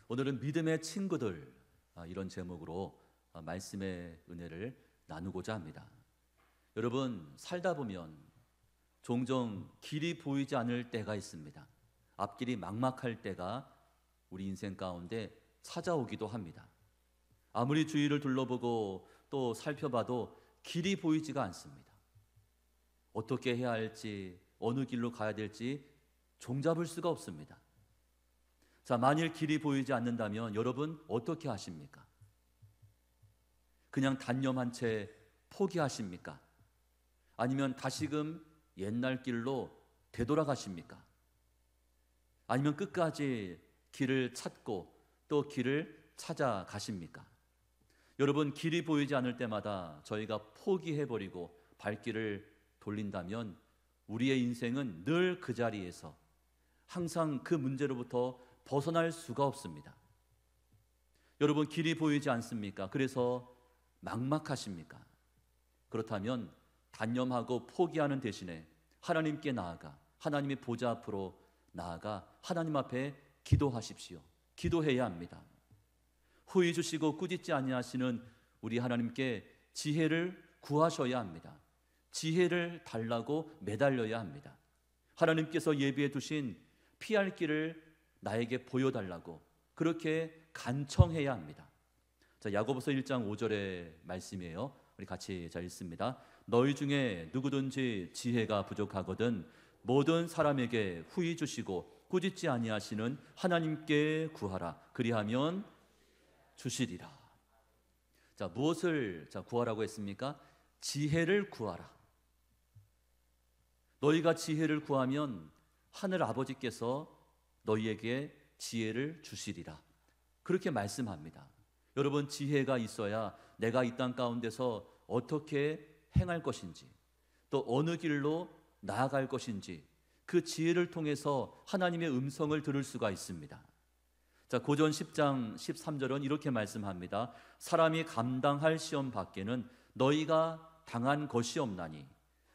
오늘은 믿음의 친구들, 이런 제목으로 말씀의 은혜를 나누고자 합니다. 여러분, 살다 보면 종종 길이 보이지 않을 때가 있습니다. 앞길이 막막할 때가 우리 인생 가운데 찾아오기도 합니다. 아무리 주위를 둘러보고 또 살펴봐도 길이 보이지가 않습니다. 어떻게 해야 할지, 어느 길로 가야 될지 종잡을 수가 없습니다. 자, 만일 길이 보이지 않는다면 여러분 어떻게 하십니까? 그냥 단념한 채 포기하십니까? 아니면 다시금 옛날 길로 되돌아가십니까? 아니면 끝까지 길을 찾고 또 길을 찾아가십니까? 여러분, 길이 보이지 않을 때마다 저희가 포기해버리고 발길을 돌린다면 우리의 인생은 늘 그 자리에서 항상 그 문제로부터 벗어날 수가 없습니다. 여러분, 길이 보이지 않습니까? 그래서 막막하십니까? 그렇다면 단념하고 포기하는 대신에 하나님께 나아가, 하나님의 보좌 앞으로 나아가 하나님 앞에 기도하십시오. 기도해야 합니다. 후히 주시고 꾸짖지 아니하시는 우리 하나님께 지혜를 구하셔야 합니다. 지혜를 달라고 매달려야 합니다. 하나님께서 예비해 두신 피할 길을 나에게 보여달라고 그렇게 간청해야 합니다. 자, 야고보서 1장 5절의 말씀이에요. 우리 같이 잘 읽습니다. 너희 중에 누구든지 지혜가 부족하거든 모든 사람에게 후히 주시고 꾸짖지 아니하시는 하나님께 구하라. 그리하면 주시리라. 자, 무엇을 구하라고 했습니까? 지혜를 구하라. 너희가 지혜를 구하면 하늘 아버지께서 너희에게 지혜를 주시리라. 그렇게 말씀합니다. 여러분, 지혜가 있어야 내가 이 땅 가운데서 어떻게 행할 것인지, 또 어느 길로 나아갈 것인지 그 지혜를 통해서 하나님의 음성을 들을 수가 있습니다. 자, 고전 10장 13절은 이렇게 말씀합니다. 사람이 감당할 시험 밖에는 너희가 당한 것이 없나니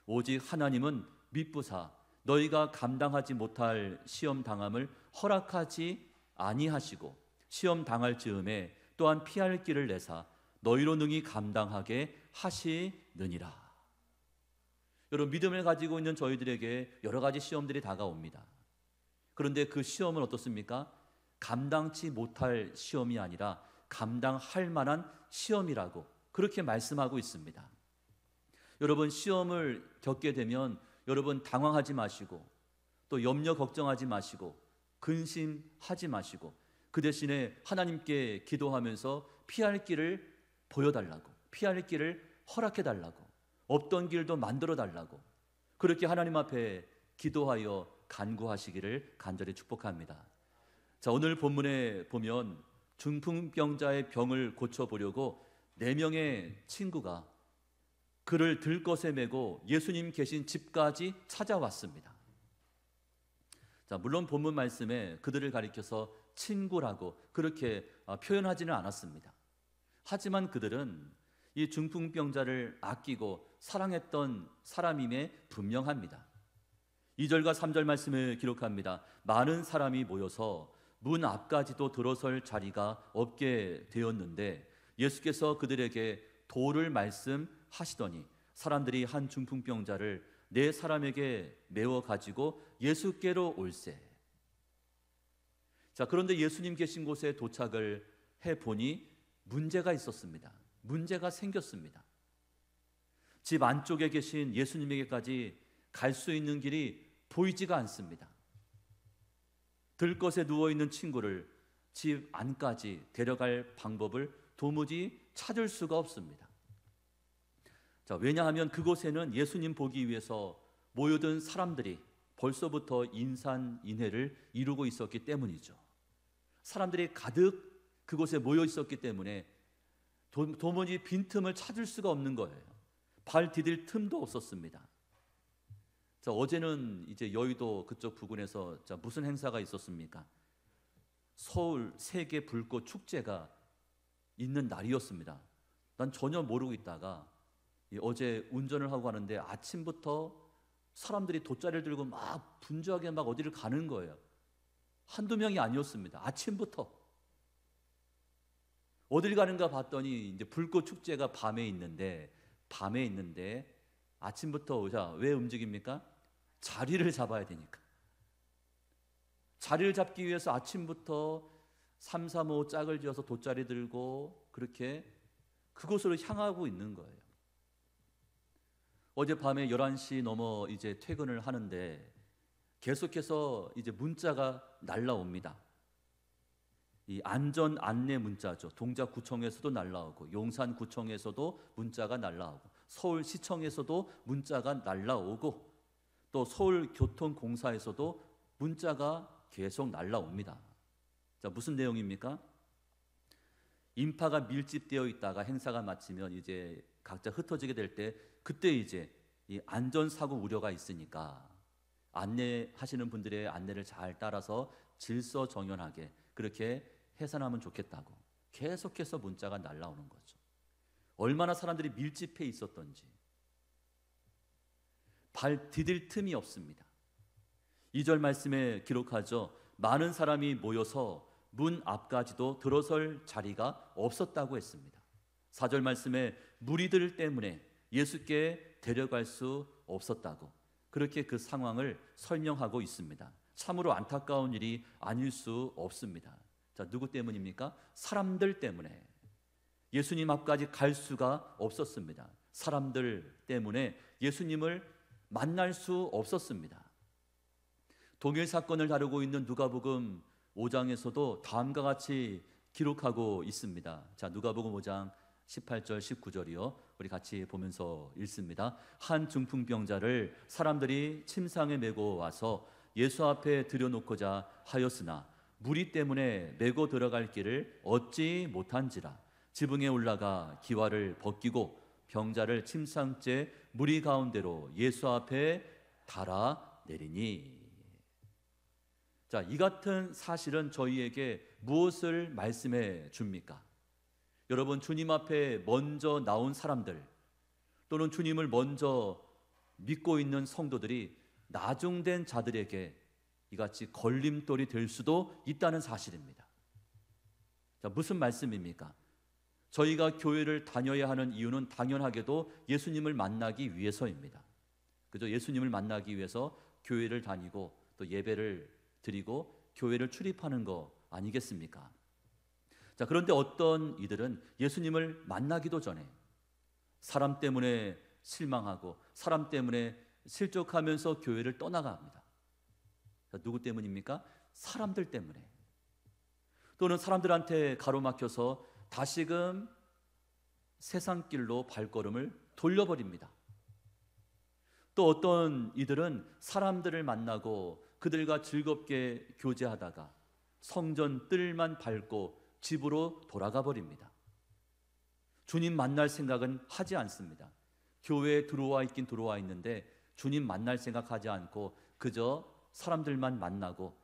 오직 하나님은 미쁘사 너희가 감당하지 못할 시험 당함을 허락하지 아니하시고 시험 당할 즈음에 또한 피할 길을 내사 너희로 능히 감당하게 하시느니라. 여러분, 믿음을 가지고 있는 저희들에게 여러 가지 시험들이 다가옵니다. 그런데 그 시험은 어떻습니까? 감당치 못할 시험이 아니라 감당할 만한 시험이라고 그렇게 말씀하고 있습니다. 여러분, 시험을 겪게 되면 여러분 당황하지 마시고 또 염려 걱정하지 마시고 근심하지 마시고 그 대신에 하나님께 기도하면서 피할 길을 보여달라고, 피할 길을 허락해달라고, 없던 길도 만들어달라고 그렇게 하나님 앞에 기도하여 간구하시기를 간절히 축복합니다. 자, 오늘 본문에 보면 중풍병자의 병을 고쳐보려고 4명의 친구가 그를 들것에 메고 예수님 계신 집까지 찾아왔습니다. 자, 물론 본문 말씀에 그들을 가리켜서 친구라고 그렇게 표현하지는 않았습니다. 하지만 그들은 이 중풍병자를 아끼고 사랑했던 사람임에 분명합니다. 2절과 3절 말씀을 기록합니다. 많은 사람이 모여서 문 앞까지도 들어설 자리가 없게 되었는데 예수께서 그들에게 도를 말씀하시더니 사람들이 한 중풍병자를 4사람에게 메워 가지고 예수께로 올세. 자, 그런데 예수님 계신 곳에 도착을 해보니 문제가 있었습니다. 문제가 생겼습니다. 집 안쪽에 계신 예수님에게까지 갈 수 있는 길이 보이지가 않습니다. 들것에 누워있는 친구를 집 안까지 데려갈 방법을 도무지 찾을 수가 없습니다. 자, 왜냐하면 그곳에는 예수님 보기 위해서 모여든 사람들이 벌써부터 인산인해를 이루고 있었기 때문이죠. 사람들이 가득 그곳에 모여 있었기 때문에 도무지 빈틈을 찾을 수가 없는 거예요. 발 디딜 틈도 없었습니다. 자, 어제는 이제 여의도 그쪽 부근에서 자, 무슨 행사가 있었습니까? 서울 세계 불꽃 축제가 있는 날이었습니다. 난 전혀 모르고 있다가 어제 운전을 하고 가는데 아침부터 사람들이 돗자리를 들고 막 분주하게 막 어디를 가는 거예요. 한두 명이 아니었습니다. 아침부터. 어딜 가는가 봤더니 이제 불꽃 축제가 밤에 있는데 아침부터 자, 왜 움직입니까? 자리를 잡아야 되니까. 자리를 잡기 위해서 아침부터 3, 3, 5 짝을 지어서 돗자리 들고 그렇게 그곳으로 향하고 있는 거예요. 어젯밤에 11시 넘어 이제 퇴근을 하는데 계속해서 이제 문자가 날라옵니다. 이 안전 안내 문자죠. 동작구청에서도 날라오고 용산구청에서도 문자가 날라오고 서울시청에서도 문자가 날라오고 또 서울교통공사에서도 문자가 계속 날라옵니다. 자, 무슨 내용입니까? 인파가 밀집되어 있다가 행사가 마치면 이제 각자 흩어지게 될 때 그때 이제 이 안전사고 우려가 있으니까 안내하시는 분들의 안내를 잘 따라서 질서정연하게 그렇게 해산하면 좋겠다고 계속해서 문자가 날라오는 거죠. 얼마나 사람들이 밀집해 있었던지 발 디딜 틈이 없습니다. 2절 말씀에 기록하죠. 많은 사람이 모여서 문 앞까지도 들어설 자리가 없었다고 했습니다. 4절 말씀에 무리들 때문에 예수께 데려갈 수 없었다고 그렇게 그 상황을 설명하고 있습니다. 참으로 안타까운 일이 아닐 수 없습니다. 자, 누구 때문입니까? 사람들 때문에 예수님 앞까지 갈 수가 없었습니다. 사람들 때문에 예수님을 만날 수 없었습니다. 동일 사건을 다루고 있는 누가복음 5장에서도 다음과 같이 기록하고 있습니다. 자, 누가복음 5장 18절 19절이요. 우리 같이 보면서 읽습니다. 한 중풍병자를 사람들이 침상에 메고 와서 예수 앞에 들여놓고자 하였으나 무리 때문에 메고 들어갈 길을 얻지 못한지라 지붕에 올라가 기와를 벗기고 병자를 침상째 무리 가운데로 예수 앞에 달아 내리니. 자, 이 같은 사실은 저희에게 무엇을 말씀해 줍니까? 여러분, 주님 앞에 먼저 나온 사람들 또는 주님을 먼저 믿고 있는 성도들이 나중된 자들에게 이같이 걸림돌이 될 수도 있다는 사실입니다. 자, 무슨 말씀입니까? 저희가 교회를 다녀야 하는 이유는 당연하게도 예수님을 만나기 위해서입니다. 그죠? 예수님을 만나기 위해서 교회를 다니고 또 예배를 드리고 교회를 출입하는 거 아니겠습니까? 자, 그런데 어떤 이들은 예수님을 만나기도 전에 사람 때문에 실망하고 사람 때문에 실족하면서 교회를 떠나갑니다. 자, 누구 때문입니까? 사람들 때문에. 또는 사람들한테 가로막혀서 다시금 세상 길로 발걸음을 돌려버립니다. 또 어떤 이들은 사람들을 만나고 그들과 즐겁게 교제하다가 성전 뜰만 밟고 집으로 돌아가 버립니다. 주님 만날 생각은 하지 않습니다. 교회에 들어와 있긴 들어와 있는데 주님 만날 생각하지 않고 그저 사람들만 만나고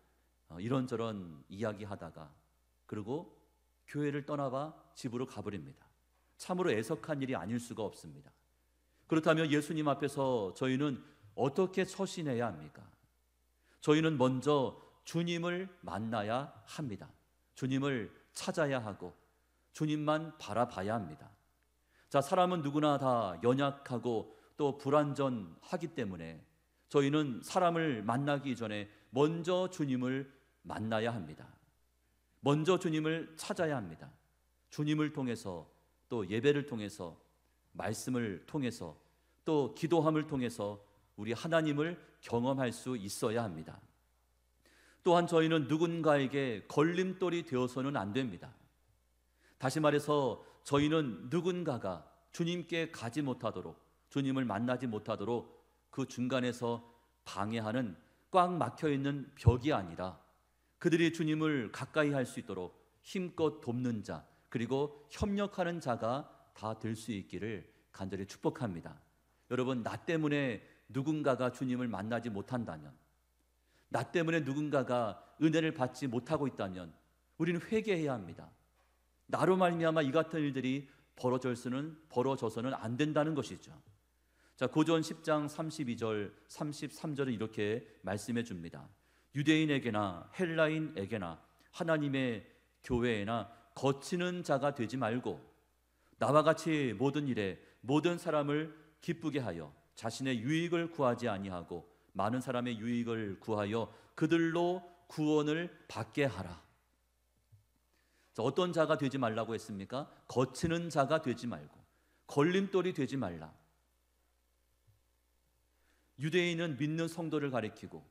이런저런 이야기하다가 그리고 교회를 떠나봐 집으로 가버립니다. 참으로 애석한 일이 아닐 수가 없습니다. 그렇다면 예수님 앞에서 저희는 어떻게 처신해야 합니까? 저희는 먼저 주님을 만나야 합니다. 주님을 찾아야 하고 주님만 바라봐야 합니다. 자, 사람은 누구나 다 연약하고 또 불완전하기 때문에 저희는 사람을 만나기 전에 먼저 주님을 만나야 합니다. 먼저 주님을 찾아야 합니다. 주님을 통해서 또 예배를 통해서 말씀을 통해서 또 기도함을 통해서 우리 하나님을 경험할 수 있어야 합니다. 또한 저희는 누군가에게 걸림돌이 되어서는 안 됩니다. 다시 말해서 저희는 누군가가 주님께 가지 못하도록 주님을 만나지 못하도록 그 중간에서 방해하는 꽉 막혀있는 벽이 아니라 그들이 주님을 가까이 할 수 있도록 힘껏 돕는 자 그리고 협력하는 자가 다 될 수 있기를 간절히 축복합니다. 여러분, 나 때문에 누군가가 주님을 만나지 못한다면, 나 때문에 누군가가 은혜를 받지 못하고 있다면 우리는 회개해야 합니다. 나로 말미암아 이 같은 일들이 벌어져서는 안 된다는 것이죠. 자, 고전 10장 32절 33절은 이렇게 말씀해 줍니다. 유대인에게나 헬라인에게나 하나님의 교회에나 거치는 자가 되지 말고 나와 같이 모든 일에 모든 사람을 기쁘게 하여 자신의 유익을 구하지 아니하고 많은 사람의 유익을 구하여 그들로 구원을 받게 하라. 자, 어떤 자가 되지 말라고 했습니까? 거치는 자가 되지 말고, 걸림돌이 되지 말라. 유대인은 믿는 성도를 가리키고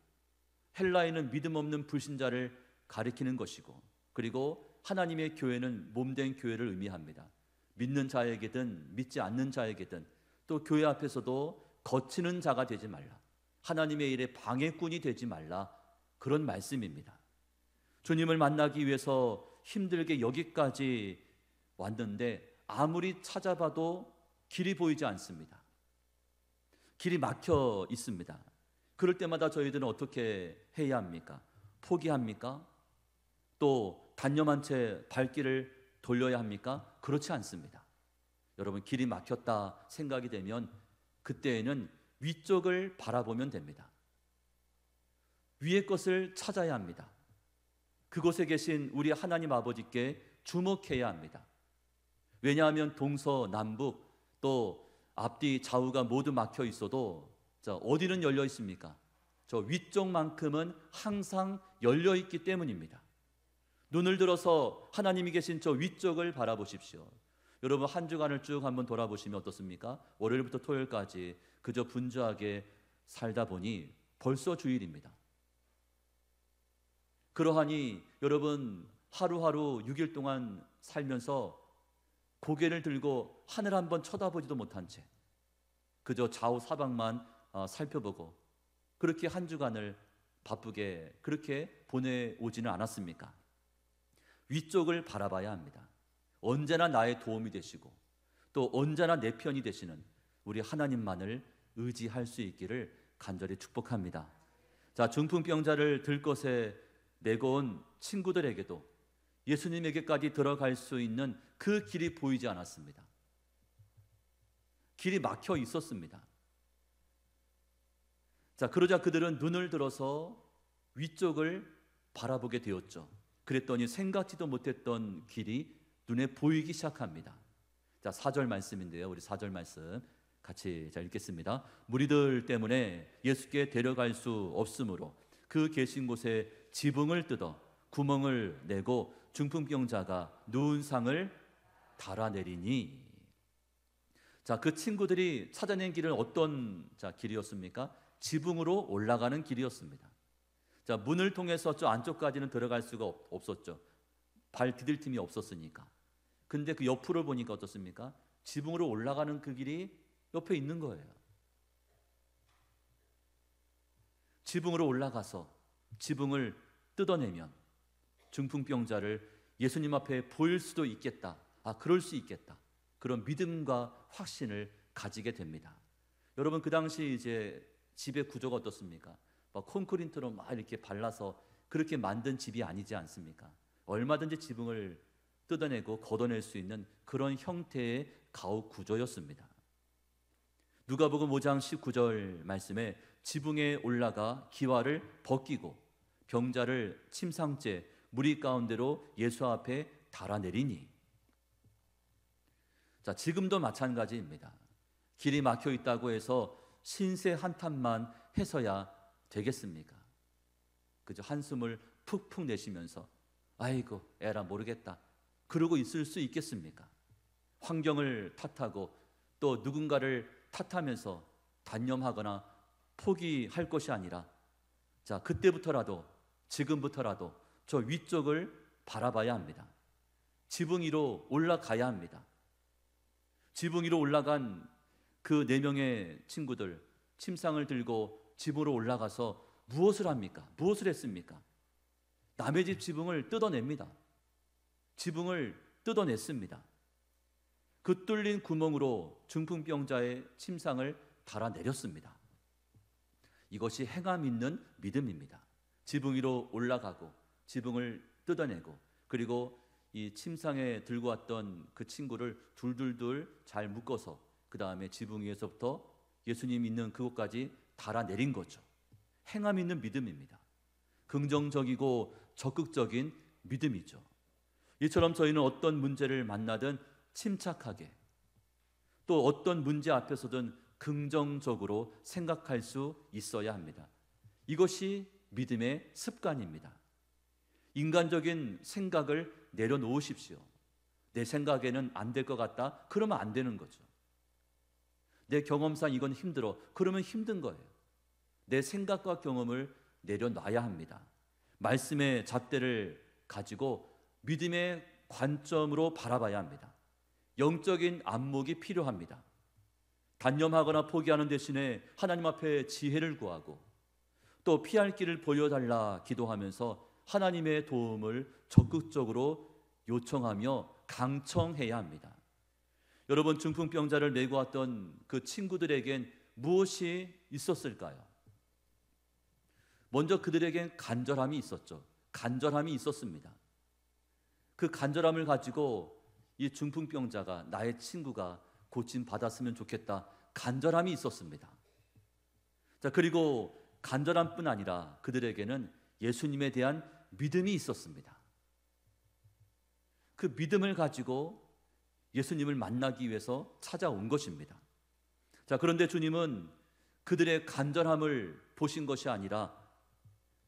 헬라인은 믿음 없는 불신자를 가리키는 것이고, 그리고 하나님의 교회는 몸된 교회를 의미합니다. 믿는 자에게든 믿지 않는 자에게든 또 교회 앞에서도 거치는 자가 되지 말라. 하나님의 일에 방해꾼이 되지 말라. 그런 말씀입니다. 주님을 만나기 위해서 힘들게 여기까지 왔는데 아무리 찾아봐도 길이 보이지 않습니다. 길이 막혀 있습니다. 그럴 때마다 저희들은 어떻게 해야 합니까? 포기합니까? 또 단념한 채 발길을 돌려야 합니까? 그렇지 않습니다. 여러분, 길이 막혔다 생각이 되면 그때에는 위쪽을 바라보면 됩니다. 위의 것을 찾아야 합니다. 그곳에 계신 우리 하나님 아버지께 주목해야 합니다. 왜냐하면 동서남북 또 앞뒤 좌우가 모두 막혀 있어도 어디는 열려 있습니까? 저 위쪽만큼은 항상 열려 있기 때문입니다. 눈을 들어서 하나님이 계신 저 위쪽을 바라보십시오. 여러분, 한 주간을 쭉 한번 돌아보시면 어떻습니까? 월요일부터 토요일까지 그저 분주하게 살다 보니 벌써 주일입니다. 그러하니 여러분, 하루하루 6일 동안 살면서 고개를 들고 하늘 한번 쳐다보지도 못한 채 그저 좌우 사방만 살펴보고 그렇게 한 주간을 바쁘게 그렇게 보내오지는 않았습니까? 위쪽을 바라봐야 합니다. 언제나 나의 도움이 되시고 또 언제나 내 편이 되시는 우리 하나님만을 의지할 수 있기를 간절히 축복합니다. 자, 중풍병자를 들것에 내고 온 친구들에게도 예수님에게까지 들어갈 수 있는 그 길이 보이지 않았습니다. 길이 막혀 있었습니다. 자, 그러자 그들은 눈을 들어서 위쪽을 바라보게 되었죠. 그랬더니 생각지도 못했던 길이 눈에 보이기 시작합니다. 자, 4절 말씀인데요. 우리 4절 말씀 같이 읽겠습니다. 무리들 때문에 예수께 데려갈 수 없으므로 그 계신 곳에 지붕을 뜯어 구멍을 내고 중풍병자가 누운 상을 달아내리니. 자, 그 친구들이 찾아낸 길은 어떤 길이었습니까? 지붕으로 올라가는 길이었습니다. 자, 문을 통해서 저 안쪽까지는 들어갈 수가 없었죠. 발 디딜 틈이 없었으니까. 근데 그 옆으로 보니까 어떻습니까? 지붕으로 올라가는 그 길이 옆에 있는 거예요. 지붕으로 올라가서 지붕을 뜯어내면 중풍병자를 예수님 앞에 보일 수도 있겠다. 그럴 수 있겠다. 그런 믿음과 확신을 가지게 됩니다. 여러분, 그 당시 이제 집의 구조가 어떻습니까? 콘크리트로 막 이렇게 발라서 그렇게 만든 집이 아니지 않습니까? 얼마든지 지붕을 뜯어내고 걷어낼 수 있는 그런 형태의 가옥 구조였습니다. 누가복음 5장 19절 말씀에 지붕에 올라가 기와를 벗기고 병자를 침상째 무리 가운데로 예수 앞에 달아내리니. 자, 지금도 마찬가지입니다. 길이 막혀 있다고 해서 신세 한탄만 해서야 되겠습니까? 그저 한숨을 푹푹 내쉬면서 아이고 에라 모르겠다 그러고 있을 수 있겠습니까? 환경을 탓하고 또 누군가를 탓하면서 단념하거나 포기할 것이 아니라, 자, 그때부터라도 지금부터라도 저 위쪽을 바라봐야 합니다. 지붕 위로 올라가야 합니다. 지붕 위로 올라간 그 4명의 친구들, 침상을 들고 집으로 올라가서 무엇을 합니까? 무엇을 했습니까? 남의 집 지붕을 뜯어냅니다. 지붕을 뜯어냈습니다. 그 뚫린 구멍으로 중풍병자의 침상을 달아내렸습니다. 이것이 행함 있는 믿음입니다. 지붕 위로 올라가고 지붕을 뜯어내고, 그리고 이 침상에 들고 왔던 그 친구를 둘둘둘 잘 묶어서 그 다음에 지붕 위에서부터 예수님 있는 그곳까지 달아내린 거죠. 행함 있는 믿음입니다. 긍정적이고 적극적인 믿음이죠. 이처럼 저희는 어떤 문제를 만나든 침착하게, 또 어떤 문제 앞에서든 긍정적으로 생각할 수 있어야 합니다. 이것이 믿음의 습관입니다. 인간적인 생각을 내려놓으십시오. 내 생각에는 안 될 것 같다? 그러면 안 되는 거죠. 내 경험상 이건 힘들어. 그러면 힘든 거예요. 내 생각과 경험을 내려놔야 합니다. 말씀의 잣대를 가지고 믿음의 관점으로 바라봐야 합니다. 영적인 안목이 필요합니다. 단념하거나 포기하는 대신에 하나님 앞에 지혜를 구하고, 또 피할 길을 보여달라 기도하면서 하나님의 도움을 적극적으로 요청하며 강청해야 합니다. 여러분, 중풍병자를 메고 왔던 그 친구들에겐 무엇이 있었을까요? 먼저 그들에겐 간절함이 있었죠. 간절함이 있었습니다. 그 간절함을 가지고 이 중풍병자가, 나의 친구가 고침 받았으면 좋겠다, 간절함이 있었습니다. 자, 그리고 간절함뿐 아니라 그들에게는 예수님에 대한 믿음이 있었습니다. 그 믿음을 가지고 예수님을 만나기 위해서 찾아온 것입니다. 자, 그런데 주님은 그들의 간절함을 보신 것이 아니라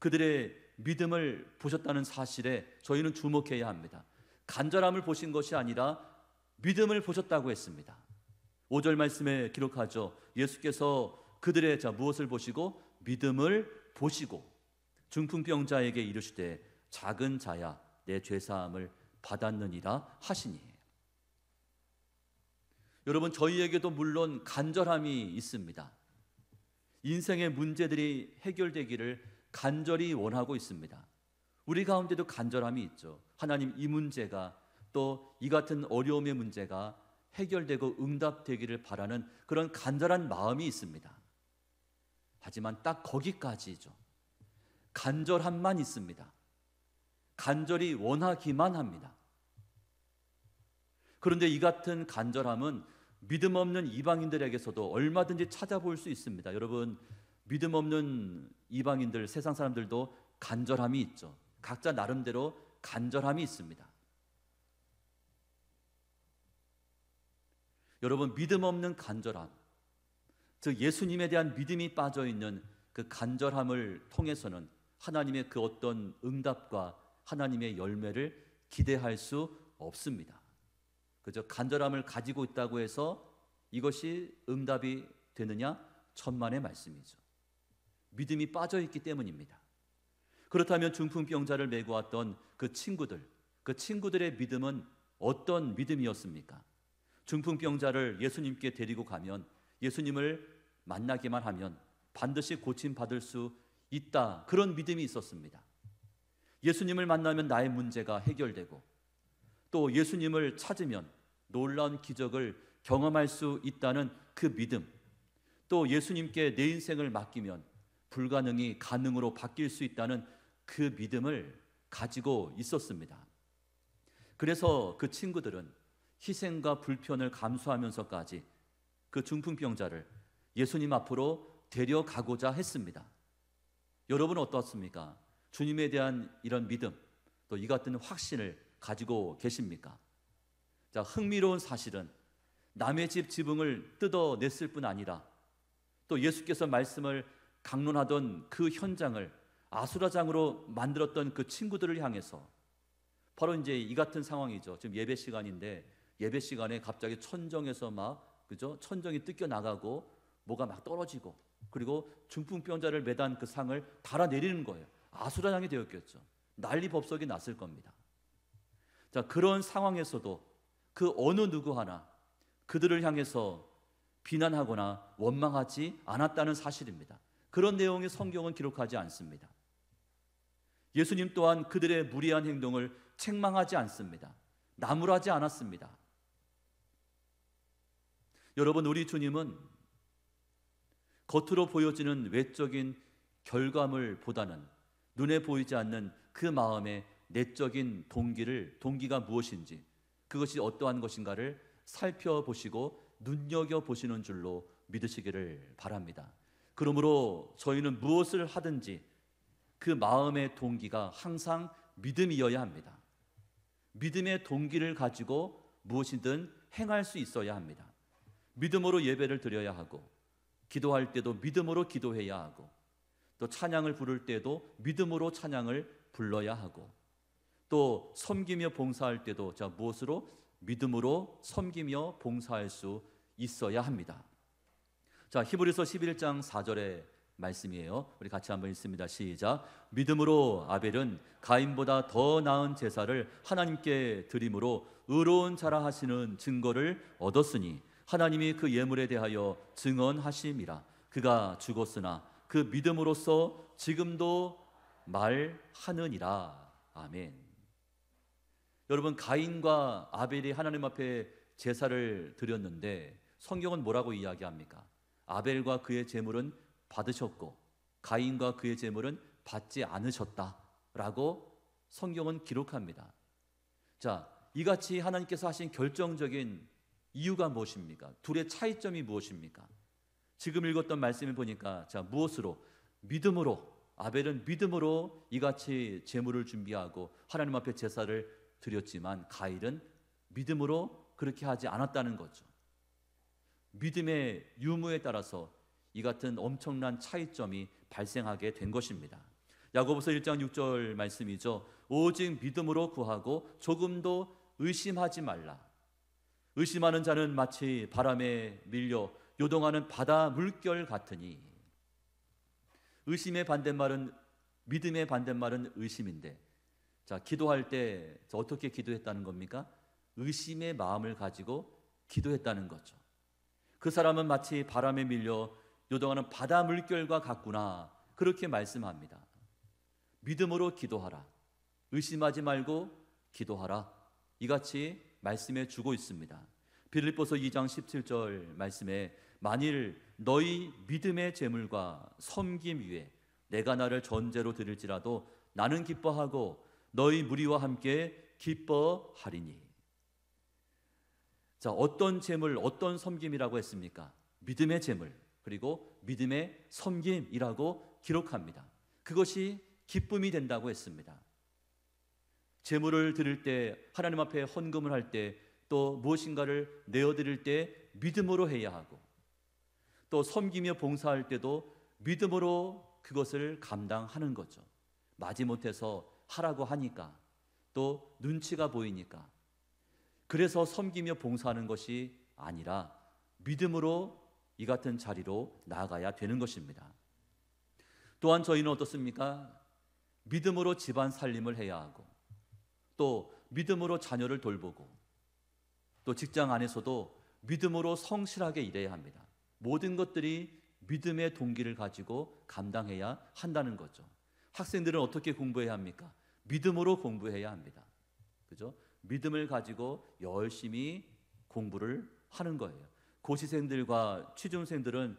그들의 믿음을 보셨다는 사실에 저희는 주목해야 합니다. 간절함을 보신 것이 아니라 믿음을 보셨다고 했습니다. 5절 말씀에 기록하죠. 예수께서 그들의 무엇을 보시고? 믿음을 보시고 중풍병자에게 이르시되 작은 자야 내 죄사함을 받았느니라 하시니. 여러분, 저희에게도 물론 간절함이 있습니다. 인생의 문제들이 해결되기를 간절히 원하고 있습니다. 우리 가운데도 간절함이 있죠. 하나님, 이 문제가, 또 이 같은 어려움의 문제가 해결되고 응답되기를 바라는 그런 간절한 마음이 있습니다. 하지만 딱 거기까지죠. 간절함만 있습니다. 간절히 원하기만 합니다. 그런데 이 같은 간절함은 믿음 없는 이방인들에게서도 얼마든지 찾아볼 수 있습니다. 여러분, 믿음 없는 이방인들, 세상 사람들도 간절함이 있죠. 각자 나름대로 간절함이 있습니다. 여러분, 믿음 없는 간절함, 즉 예수님에 대한 믿음이 빠져있는 그 간절함을 통해서는 하나님의 그 어떤 응답과 하나님의 열매를 기대할 수 없습니다. 그저 간절함을 가지고 있다고 해서 이것이 응답이 되느냐? 천만의 말씀이죠. 믿음이 빠져있기 때문입니다. 그렇다면 중풍병자를 메고 왔던 그 친구들의 믿음은 어떤 믿음이었습니까? 중풍병자를 예수님께 데리고 가면, 예수님을 만나기만 하면 반드시 고침받을 수 있다, 그런 믿음이 있었습니다. 예수님을 만나면 나의 문제가 해결되고, 또 예수님을 찾으면 놀라운 기적을 경험할 수 있다는 그 믿음, 또 예수님께 내 인생을 맡기면 불가능이 가능으로 바뀔 수 있다는 그 믿음을 가지고 있었습니다. 그래서 그 친구들은 희생과 불편을 감수하면서까지 그 중풍병자를 예수님 앞으로 데려가고자 했습니다. 여러분 어떻습니까? 주님에 대한 이런 믿음, 또 이 같은 확신을 가지고 계십니까? 자, 흥미로운 사실은 남의 집 지붕을 뜯어냈을 뿐 아니라 또 예수께서 말씀을 강론하던 그 현장을 아수라장으로 만들었던 그 친구들을 향해서, 바로 이제 이 같은 상황이죠. 지금 예배 시간인데 예배 시간에 갑자기 천정에서 천정이 뜯겨 나가고 뭐가 막 떨어지고, 그리고 중풍병자를 매단 그 상을 달아내리는 거예요. 아수라장이 되었겠죠. 난리 법석이 났을 겁니다. 자, 그런 상황에서도 그 어느 누구 하나 그들을 향해서 비난하거나 원망하지 않았다는 사실입니다. 그런 내용의 성경은 기록하지 않습니다. 예수님 또한 그들의 무리한 행동을 책망하지 않습니다. 나무라지 않았습니다. 여러분, 우리 주님은 겉으로 보여지는 외적인 결과물보다는 눈에 보이지 않는 그 마음의 내적인 동기가 무엇인지, 그것이 어떠한 것인가를 살펴보시고 눈여겨보시는 줄로 믿으시기를 바랍니다. 그러므로 저희는 무엇을 하든지 그 마음의 동기가 항상 믿음이어야 합니다. 믿음의 동기를 가지고 무엇이든 행할 수 있어야 합니다. 믿음으로 예배를 드려야 하고, 기도할 때도 믿음으로 기도해야 하고, 또 찬양을 부를 때도 믿음으로 찬양을 불러야 하고, 또 섬기며 봉사할 때도 무엇으로? 믿음으로 섬기며 봉사할 수 있어야 합니다. 히브리서 11장 4절의 말씀이에요. 우리 같이 한번 읽습니다. 시작. 믿음으로 아벨은 가인보다 더 나은 제사를 하나님께 드림으로 의로운 자라 하시는 증거를 얻었으니 하나님이 그 예물에 대하여 증언하심이라. 그가 죽었으나 그 믿음으로써 지금도 말하느니라. 아멘. 여러분, 가인과 아벨이 하나님 앞에 제사를 드렸는데 성경은 뭐라고 이야기합니까? 아벨과 그의 제물은 받으셨고 가인과 그의 제물은 받지 않으셨다라고 성경은 기록합니다. 이같이 하나님께서 하신 결정적인 이유가 무엇입니까? 둘의 차이점이 무엇입니까? 지금 읽었던 말씀을 보니까 무엇으로? 믿음으로, 아벨은 믿음으로 이같이 제물을 준비하고 하나님 앞에 제사를 드렸지만 가인은 믿음으로 그렇게 하지 않았다는 거죠. 믿음의 유무에 따라서 이 같은 엄청난 차이점이 발생하게 된 것입니다. 야고보서 1장 6절 말씀이죠. 오직 믿음으로 구하고 조금도 의심하지 말라. 의심하는 자는 마치 바람에 밀려 요동하는 바다 물결 같으니. 의심의 반대말은, 믿음의 반대말은 의심인데, 기도할 때 어떻게 기도했다는 겁니까? 의심의 마음을 가지고 기도했다는 거죠. 그 사람은 마치 바람에 밀려 요동하는 바다 물결과 같구나, 그렇게 말씀합니다. 믿음으로 기도하라, 의심하지 말고 기도하라, 이같이 말씀해 주고 있습니다. 빌립보서 2장 17절 말씀에 만일 너희 믿음의 제물과 섬김 위에 내가 나를 전제로 드릴지라도 나는 기뻐하고 너희 무리와 함께 기뻐하리니. 어떤 제물, 어떤 섬김이라고 했습니까? 믿음의 제물, 그리고 믿음의 섬김이라고 기록합니다. 그것이 기쁨이 된다고 했습니다. 제물을 드릴 때, 하나님 앞에 헌금을 할 때, 또 무엇인가를 내어드릴 때 믿음으로 해야 하고, 또 섬기며 봉사할 때도 믿음으로 그것을 감당하는 거죠. 마지못해서 하라고 하니까, 또 눈치가 보이니까, 그래서 섬기며 봉사하는 것이 아니라 믿음으로 이 같은 자리로 나아가야 되는 것입니다. 또한 저희는 어떻습니까? 믿음으로 집안 살림을 해야 하고, 또 믿음으로 자녀를 돌보고, 또 직장 안에서도 믿음으로 성실하게 일해야 합니다. 모든 것들이 믿음의 동기를 가지고 감당해야 한다는 거죠. 학생들은 어떻게 공부해야 합니까? 믿음으로 공부해야 합니다. 그죠? 믿음을 가지고 열심히 공부를 하는 거예요. 고시생들과 취준생들은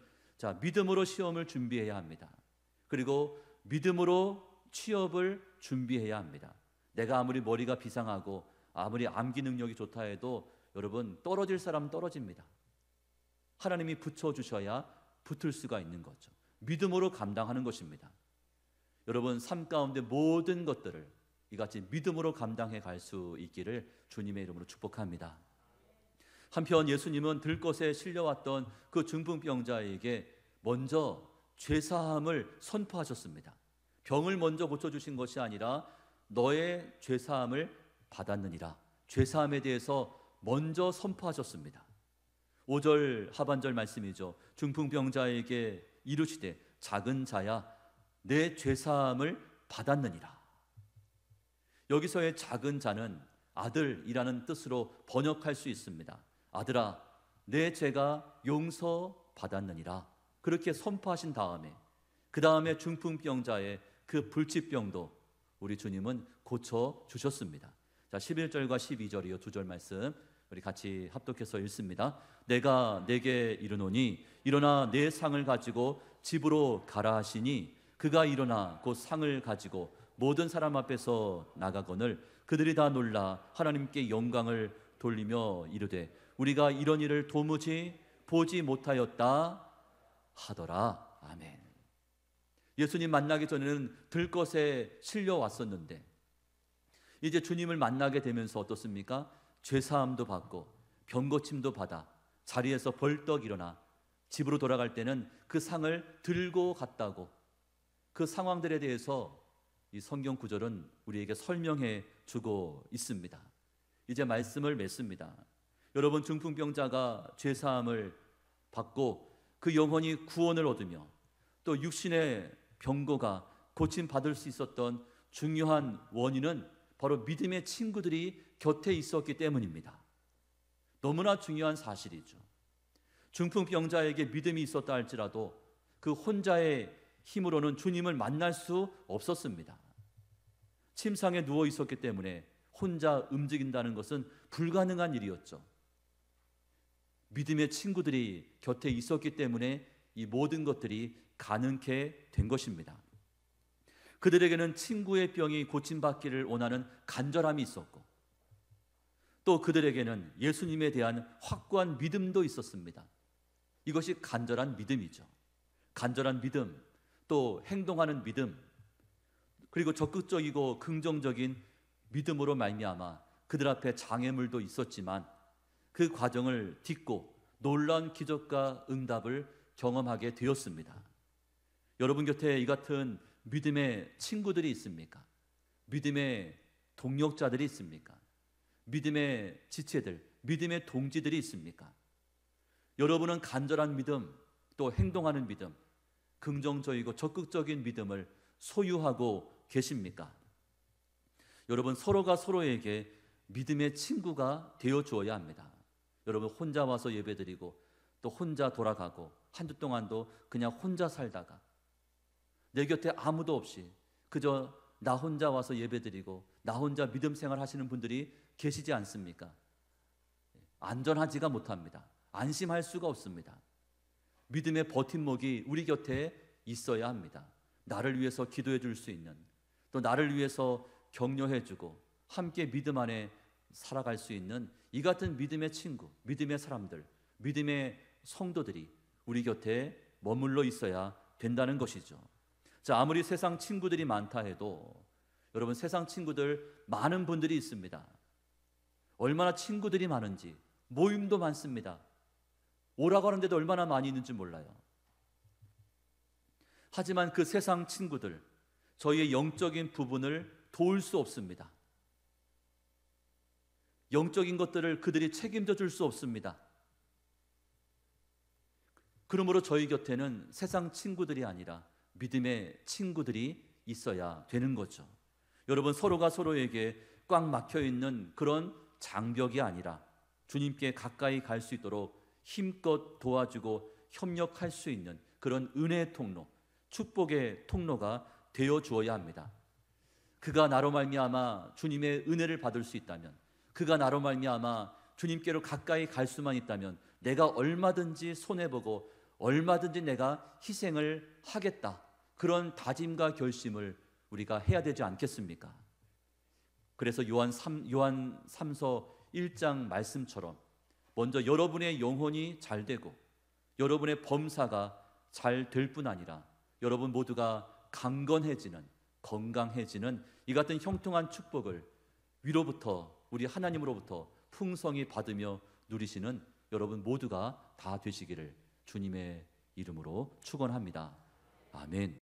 믿음으로 시험을 준비해야 합니다. 그리고 믿음으로 취업을 준비해야 합니다. 내가 아무리 머리가 비상하고 아무리 암기 능력이 좋다 해도 여러분, 떨어질 사람은 떨어집니다. 하나님이 붙여주셔야 붙을 수가 있는 거죠. 믿음으로 감당하는 것입니다. 여러분, 삶 가운데 모든 것들을 이같이 믿음으로 감당해 갈 수 있기를 주님의 이름으로 축복합니다. 한편 예수님은 들것에 실려왔던 그 중풍병자에게 먼저 죄사함을 선포하셨습니다. 병을 먼저 고쳐주신 것이 아니라 너의 죄사함을 받았느니라, 죄사함에 대해서 먼저 선포하셨습니다. 5절 하반절 말씀이죠. 중풍병자에게 이르시되 작은 자야 내 죄사함을 받았느니라. 여기서의 작은 자는 아들이라는 뜻으로 번역할 수 있습니다. 아들아, 내 죄가 용서받았느니라, 그렇게 선포하신 다음에 그 다음에 중풍병자의 그 불치병도 우리 주님은 고쳐주셨습니다. 11절과 12절이요, 두 절 말씀 우리 같이 합독해서 읽습니다. 내가 내게 이르노니 일어나 내 상을 가지고 집으로 가라 하시니 그가 일어나 곧 상을 가지고 모든 사람 앞에서 나가거늘 그들이 다 놀라 하나님께 영광을 돌리며 이르되 우리가 이런 일을 도무지 보지 못하였다 하더라. 아멘. 예수님 만나기 전에는 들것에 실려왔었는데 이제 주님을 만나게 되면서 어떻습니까? 죄사함도 받고 병고침도 받아 자리에서 벌떡 일어나 집으로 돌아갈 때는 그 상을 들고 갔다고, 그 상황들에 대해서 이 성경 구절은 우리에게 설명해 주고 있습니다. 이제 말씀을 맺습니다. 여러분, 중풍병자가 죄사함을 받고 그 영혼이 구원을 얻으며 또 육신의 병고가 고침받을 수 있었던 중요한 원인은 바로 믿음의 친구들이 곁에 있었기 때문입니다. 너무나 중요한 사실이죠. 중풍병자에게 믿음이 있었다 할지라도 그 혼자의 힘으로는 주님을 만날 수 없었습니다. 침상에 누워 있었기 때문에 혼자 움직인다는 것은 불가능한 일이었죠. 믿음의 친구들이 곁에 있었기 때문에 이 모든 것들이 가능케 된 것입니다. 그들에게는 친구의 병이 고침받기를 원하는 간절함이 있었고 또 그들에게는 예수님에 대한 확고한 믿음도 있었습니다. 이것이 간절한 믿음이죠. 간절한 믿음, 또 행동하는 믿음, 그리고 적극적이고 긍정적인 믿음으로 말미암아 그들 앞에 장애물도 있었지만 그 과정을 딛고 놀라운 기적과 응답을 경험하게 되었습니다. 여러분 곁에 이 같은 믿음의 친구들이 있습니까? 믿음의 동력자들이 있습니까? 믿음의 지체들, 믿음의 동지들이 있습니까? 여러분은 간절한 믿음, 또 행동하는 믿음, 긍정적이고 적극적인 믿음을 소유하고 계십니까? 여러분, 서로가 서로에게 믿음의 친구가 되어 주어야 합니다. 여러분, 혼자 와서 예배드리고 또 혼자 돌아가고 한 주 동안도 그냥 혼자 살다가 내 곁에 아무도 없이 그저 나 혼자 와서 예배드리고 나 혼자 믿음 생활 하시는 분들이 계시지 않습니까? 안전하지가 못합니다. 안심할 수가 없습니다. 믿음의 버팀목이 우리 곁에 있어야 합니다. 나를 위해서 기도해 줄 수 있는, 또 나를 위해서 격려해 주고 함께 믿음 안에 살아갈 수 있는 이 같은 믿음의 친구, 믿음의 사람들, 믿음의 성도들이 우리 곁에 머물러 있어야 된다는 것이죠. 자, 아무리 세상 친구들이 많다 해도 여러분, 세상 친구들 많은 분들이 있습니다. 얼마나 친구들이 많은지, 모임도 많습니다. 오라고 하는데도 얼마나 많이 있는지 몰라요. 하지만 그 세상 친구들, 저희의 영적인 부분을 도울 수 없습니다. 영적인 것들을 그들이 책임져 줄 수 없습니다. 그러므로 저희 곁에는 세상 친구들이 아니라 믿음의 친구들이 있어야 되는 거죠. 여러분, 서로가 서로에게 꽉 막혀 있는 그런 장벽이 아니라 주님께 가까이 갈 수 있도록 힘껏 도와주고 협력할 수 있는 그런 은혜의 통로, 축복의 통로가 되어 주어야 합니다. 그가 나로 말미암아 주님의 은혜를 받을 수 있다면, 그가 나로 말미암아 주님께로 가까이 갈 수만 있다면 내가 얼마든지 손해보고 얼마든지 내가 희생을 하겠다, 그런 다짐과 결심을 우리가 해야 되지 않겠습니까? 그래서 요한 3서 1장 말씀처럼 먼저 여러분의 영혼이 잘 되고 여러분의 범사가 잘 될 뿐 아니라 여러분 모두가 강건해지는, 건강해지는 이 같은 형통한 축복을 위로부터, 우리 하나님으로부터 풍성히 받으며 누리시는 여러분 모두가 다 되시기를 주님의 이름으로 축원합니다. 아멘.